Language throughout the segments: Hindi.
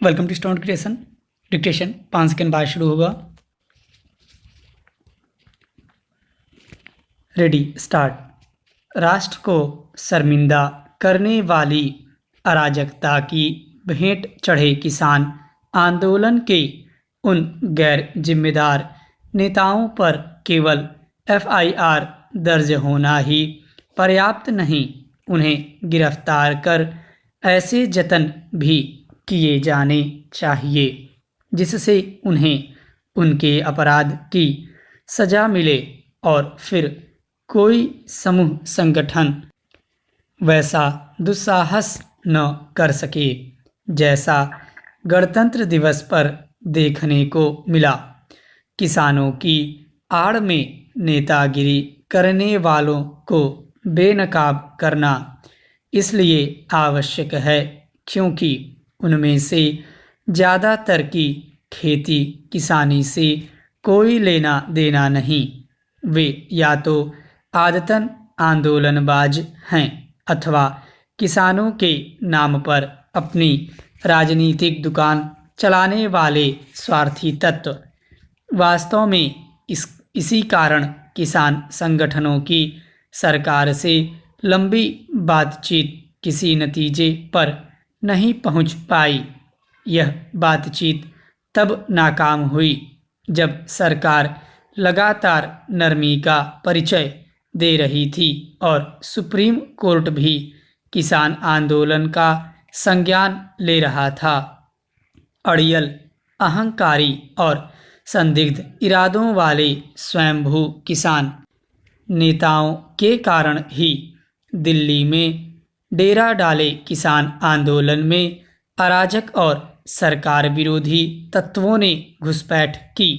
Welcome to student creation. Dictation 5 second बाद शुरू होगा। Ready start. राष्ट्र को शर्मिंदा करने वाली अराजकता की भेंट चढ़े किसान आंदोलन के उन गैर जिम्मेदार नेताओं पर केवल एफआईआर दर्ज होना ही पर्याप्त नहीं, उन्हें गिरफ्तार कर ऐसे जतन भी किए जाने चाहिए जिससे उन्हें उनके अपराध की सजा मिले और फिर कोई समूह संगठन वैसा दुस्साहस न कर सके जैसा गणतंत्र दिवस पर देखने को मिला। किसानों की आड़ में नेतागिरी करने वालों को बेनकाब करना इसलिए आवश्यक है क्योंकि उनमें से ज़्यादातर की खेती किसानी से कोई लेना देना नहीं। वे या तो आदतन आंदोलनबाज हैं अथवा किसानों के नाम पर अपनी राजनीतिक दुकान चलाने वाले स्वार्थी तत्व। वास्तव में इसी कारण किसान संगठनों की सरकार से लंबी बातचीत किसी नतीजे पर नहीं पहुंच पाई। यह बातचीत तब नाकाम हुई जब सरकार लगातार नरमी का परिचय दे रही थी और सुप्रीम कोर्ट भी किसान आंदोलन का संज्ञान ले रहा था। अड़ियल, अहंकारी और संदिग्ध इरादों वाले स्वयंभू किसान नेताओं के कारण ही दिल्ली में डेरा डाले किसान आंदोलन में अराजक और सरकार विरोधी तत्वों ने घुसपैठ की।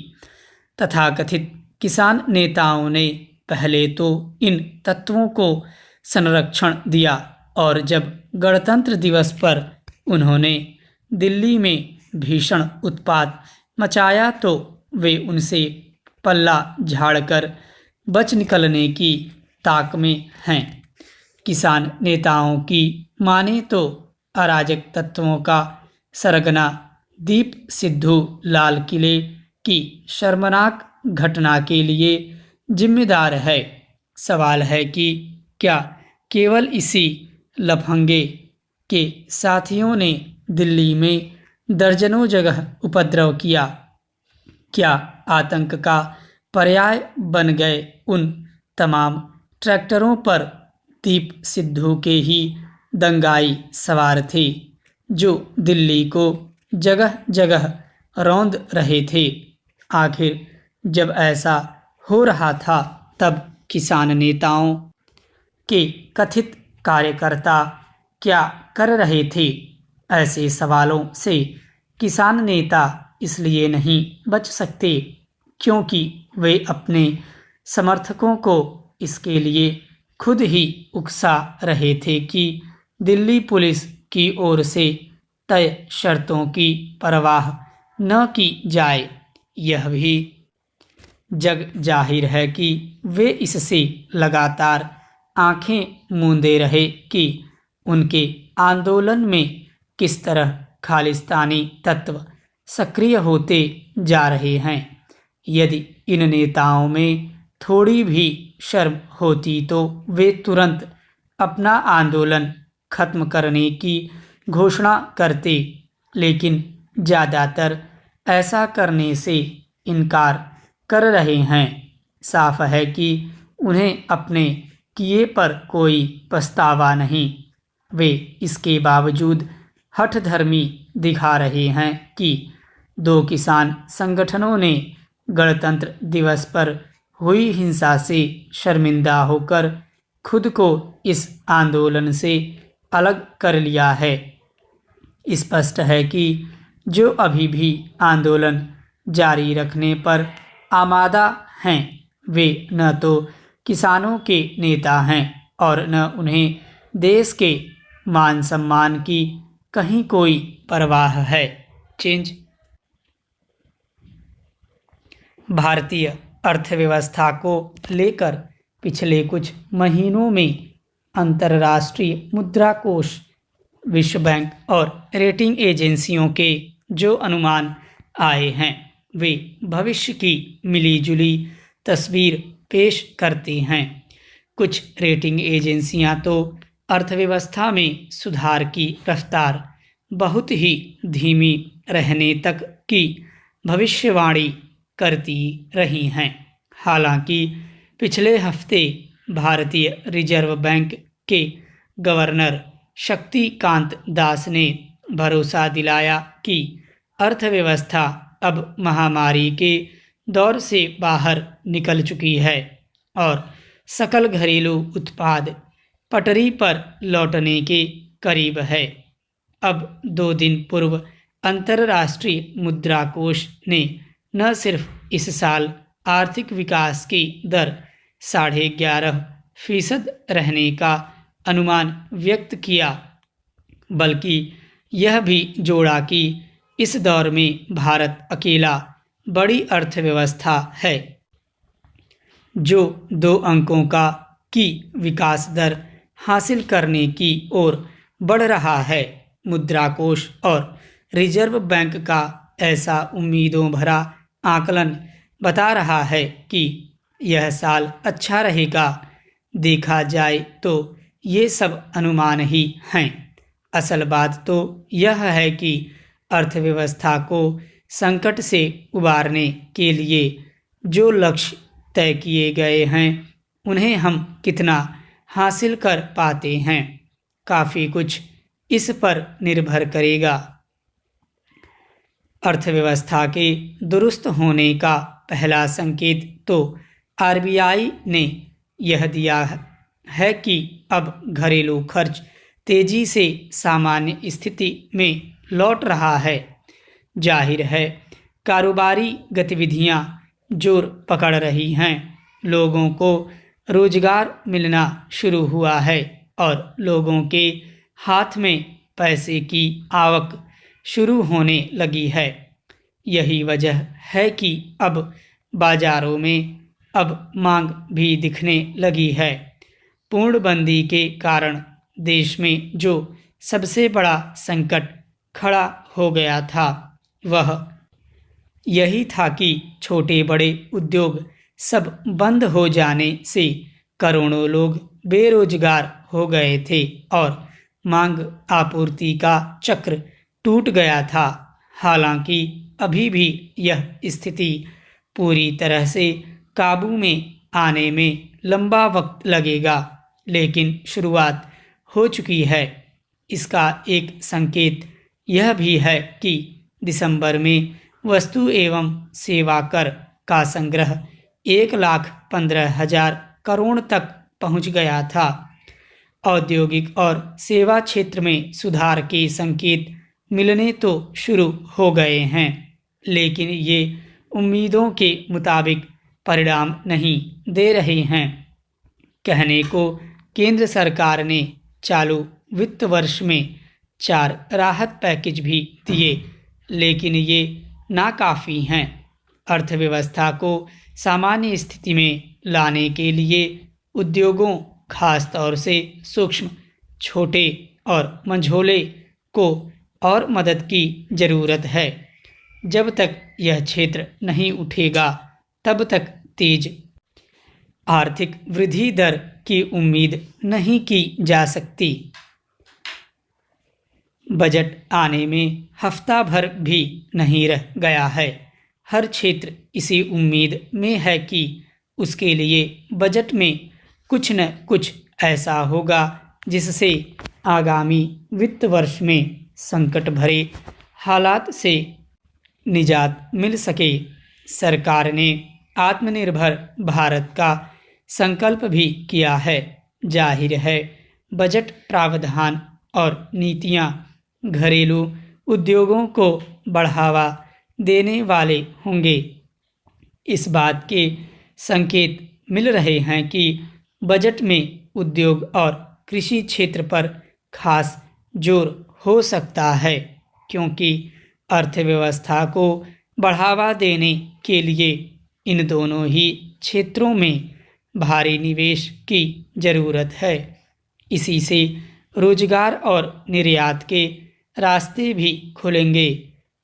तथाकथित किसान नेताओं ने पहले तो इन तत्वों को संरक्षण दिया और जब गणतंत्र दिवस पर उन्होंने दिल्ली में भीषण उत्पात मचाया तो वे उनसे पल्ला झाड़कर बच निकलने की ताक में हैं। किसान नेताओं की माने तो अराजक तत्वों का सरगना दीप सिद्धू लाल किले की शर्मनाक घटना के लिए जिम्मेदार है। सवाल है कि क्या केवल इसी लफंगे के साथियों ने दिल्ली में दर्जनों जगह उपद्रव किया? क्या आतंक का पर्याय बन गए उन तमाम ट्रैक्टरों पर दीप सिद्धू के ही दंगाई सवार थे जो दिल्ली को जगह जगह रौंद रहे थे? आखिर जब ऐसा हो रहा था तब किसान नेताओं के कथित कार्यकर्ता क्या कर रहे थे? ऐसे सवालों से किसान नेता इसलिए नहीं बच सकते क्योंकि वे अपने समर्थकों को इसके लिए खुद ही उकसा रहे थे कि दिल्ली पुलिस की ओर से तय शर्तों की परवाह न की जाए। यह भी जग जाहिर है कि वे इससे लगातार आंखें मूंदे रहे कि उनके आंदोलन में किस तरह खालिस्तानी तत्व सक्रिय होते जा रहे हैं। यदि इन नेताओं में थोड़ी भी शर्म होती तो वे तुरंत अपना आंदोलन खत्म करने की घोषणा करते, लेकिन ज़्यादातर ऐसा करने से इनकार कर रहे हैं। साफ है कि उन्हें अपने किए पर कोई पछतावा नहीं। वे इसके बावजूद हठधर्मी दिखा रहे हैं कि दो किसान संगठनों ने गणतंत्र दिवस पर हुई हिंसा से शर्मिंदा होकर खुद को इस आंदोलन से अलग कर लिया है। स्पष्ट है कि जो अभी भी आंदोलन जारी रखने पर आमादा हैं वे न तो किसानों के नेता हैं और न उन्हें देश के मान सम्मान की कहीं कोई परवाह है। चेंज भारतीय अर्थव्यवस्था को लेकर पिछले कुछ महीनों में अंतर्राष्ट्रीय मुद्रा कोष, विश्व बैंक और रेटिंग एजेंसियों के जो अनुमान आए हैं वे भविष्य की मिली-जुली तस्वीर पेश करते हैं। कुछ रेटिंग एजेंसियां तो अर्थव्यवस्था में सुधार की रफ्तार बहुत ही धीमी रहने तक की भविष्यवाणी करती रही हैं। हालांकि पिछले हफ्ते भारतीय रिजर्व बैंक के गवर्नर शक्तिकांत दास ने भरोसा दिलाया कि अर्थव्यवस्था अब महामारी के दौर से बाहर निकल चुकी है और सकल घरेलू उत्पाद पटरी पर लौटने के करीब है। अब 2 दिन पूर्व अंतर्राष्ट्रीय मुद्रा कोष ने न सिर्फ इस साल आर्थिक विकास की दर 11.5% रहने का अनुमान व्यक्त किया, बल्कि यह भी जोड़ा कि इस दौर में भारत अकेला बड़ी अर्थव्यवस्था है जो 2 अंकों की विकास दर हासिल करने की ओर बढ़ रहा है। मुद्रा कोष और रिजर्व बैंक का ऐसा उम्मीदों भरा आकलन बता रहा है कि यह साल अच्छा रहेगा। देखा जाए तो ये सब अनुमान ही हैं। असल बात तो यह है कि अर्थव्यवस्था को संकट से उबारने के लिए जो लक्ष्य तय किए गए हैं उन्हें हम कितना हासिल कर पाते हैं, काफ़ी कुछ इस पर निर्भर करेगा। अर्थव्यवस्था के दुरुस्त होने का पहला संकेत तो आरबीआई ने यह दिया है कि अब घरेलू खर्च तेजी से सामान्य स्थिति में लौट रहा है। जाहिर है कारोबारी गतिविधियां जोर पकड़ रही हैं, लोगों को रोजगार मिलना शुरू हुआ है और लोगों के हाथ में पैसे की आवक शुरू होने लगी है। यही वजह है कि अब बाजारों में अब मांग भी दिखने लगी है। पूर्णबंदी के कारण देश में जो सबसे बड़ा संकट खड़ा हो गया था वह यही था कि छोटे बड़े उद्योग सब बंद हो जाने से करोड़ों लोग बेरोजगार हो गए थे और मांग आपूर्ति का चक्र टूट गया था। हालांकि अभी भी यह स्थिति पूरी तरह से काबू में आने में लंबा वक्त लगेगा, लेकिन शुरुआत हो चुकी है। इसका एक संकेत यह भी है कि दिसंबर में वस्तु एवं सेवा कर का संग्रह 1,15,000 करोड़ तक पहुंच गया था। औद्योगिक और सेवा क्षेत्र में सुधार के संकेत मिलने तो शुरू हो गए हैं, लेकिन ये उम्मीदों के मुताबिक परिणाम नहीं दे रहे हैं। कहने को केंद्र सरकार ने चालू वित्त वर्ष में 4 राहत पैकेज भी दिए, लेकिन ये नाकाफ़ी हैं। अर्थव्यवस्था को सामान्य स्थिति में लाने के लिए उद्योगों, खास तौर से सूक्ष्म, छोटे और मझोले को और मदद की ज़रूरत है। जब तक यह क्षेत्र नहीं उठेगा तब तक तेज आर्थिक वृद्धि दर की उम्मीद नहीं की जा सकती। बजट आने में हफ्ता भर भी नहीं रह गया है। हर क्षेत्र इसी उम्मीद में है कि उसके लिए बजट में कुछ न कुछ ऐसा होगा जिससे आगामी वित्त वर्ष में संकट भरे हालात से निजात मिल सके। सरकार ने आत्मनिर्भर भारत का संकल्प भी किया है। जाहिर है बजट प्रावधान और नीतियां घरेलू उद्योगों को बढ़ावा देने वाले होंगे। इस बात के संकेत मिल रहे हैं कि बजट में उद्योग और कृषि क्षेत्र पर खास जोर हो सकता है, क्योंकि अर्थव्यवस्था को बढ़ावा देने के लिए इन दोनों ही क्षेत्रों में भारी निवेश की ज़रूरत है। इसी से रोजगार और निर्यात के रास्ते भी खुलेंगे।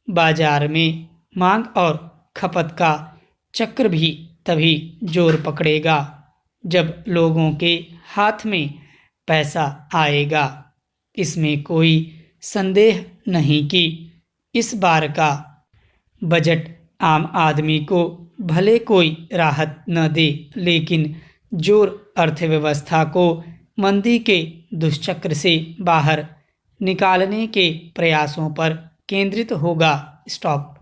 बाजार में मांग और खपत का चक्र भी तभी जोर पकड़ेगा जब लोगों के हाथ में पैसा आएगा। इसमें कोई संदेह नहीं कि इस बार का बजट आम आदमी को भले कोई राहत न दे, लेकिन जोर अर्थव्यवस्था को मंदी के दुष्चक्र से बाहर निकालने के प्रयासों पर केंद्रित होगा। स्टॉप।